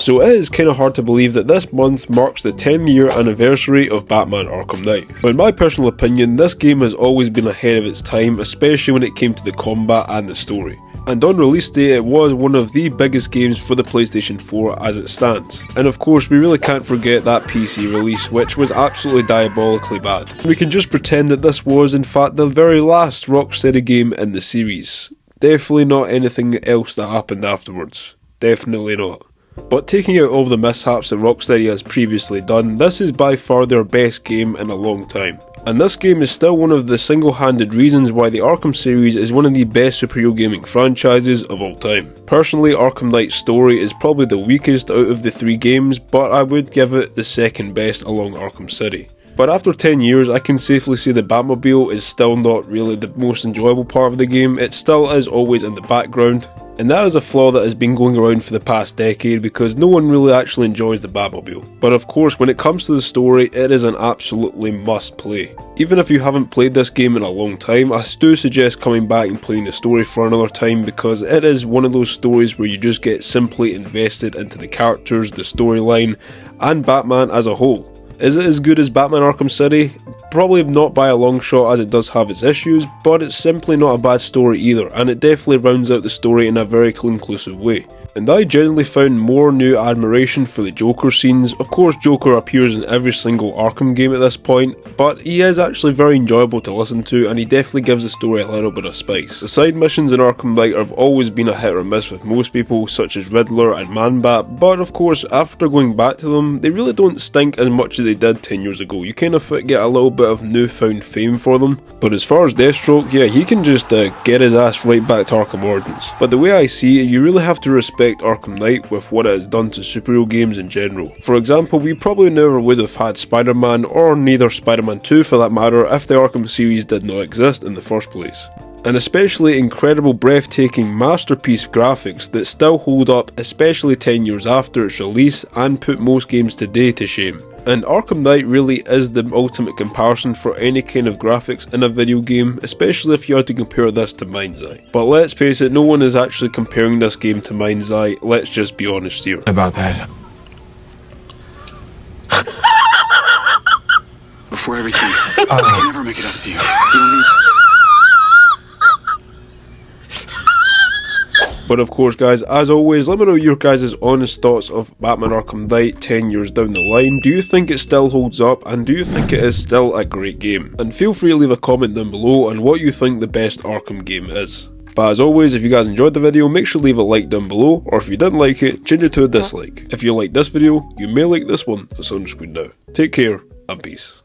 So it is kinda hard to believe that this month marks the 10-year anniversary of Batman Arkham Knight. But in my personal opinion, this game has always been ahead of its time, especially when it came to the combat and the story. And on release day, it was one of the biggest games for the PlayStation 4 as it stands. And of course, we really can't forget that PC release, which was absolutely diabolically bad. We can just pretend that this was in fact the very last Rocksteady game in the series. Definitely not anything else that happened afterwards. Definitely not. But taking out all the mishaps that Rocksteady has previously done, this is by far their best game in a long time. And this game is still one of the single-handed reasons why the Arkham series is one of the best superhero gaming franchises of all time. Personally, Arkham Knight's story is probably the weakest out of the 3 games, but I would give it the second best along Arkham City. But after 10 years, I can safely say the Batmobile is still not really the most enjoyable part of the game. It still is always in the background. And that is a flaw that has been going around for the past decade because no one really actually enjoys the Batmobile. But of course, when it comes to the story, it is an absolutely must play. Even if you haven't played this game in a long time, I do suggest coming back and playing the story for another time because it is one of those stories where you just get simply invested into the characters, the storyline, and Batman as a whole. Is it as good as Batman Arkham City? Probably not by a long shot, as it does have its issues, but it's simply not a bad story either, and it definitely rounds out the story in a very inclusive way. And I genuinely found more new admiration for the Joker scenes. Of course, Joker appears in every single Arkham game at this point, but he is actually very enjoyable to listen to, and he definitely gives the story a little bit of spice. The side missions in Arkham Knight have always been a hit or miss with most people, such as Riddler and Man-Bat, but of course, after going back to them, they really don't stink as much as they did 10 years ago. You kind of get a little bit of newfound fame for them. But as far as Deathstroke, yeah, he can just get his ass right back to Arkham Origins. But the way I see it, you really have to respect Arkham Knight with what it has done to superhero games in general. For example, we probably never would have had Spider-Man, or neither Spider-Man 2 for that matter, if the Arkham series did not exist in the first place. And especially incredible, breathtaking masterpiece graphics that still hold up, especially 10 years after its release, and put most games today to shame. And Arkham Knight really is the ultimate comparison for any kind of graphics in a video game, especially if you had to compare this to Mind's Eye. But let's face it, no one is actually comparing this game to Mind's Eye, let's just be honest here. About that. Before everything, I can never make it up to you. You don't need... But of course guys, as always, let me know your guys' honest thoughts of Batman Arkham Knight 10 years down the line. Do you think it still holds up, and do you think it is still a great game? And feel free to leave a comment down below on what you think the best Arkham game is. But as always, if you guys enjoyed the video, make sure to leave a like down below, or if you didn't like it, change it to a dislike. If you liked this video, you may like this one that's on the screen now. Take care, and peace.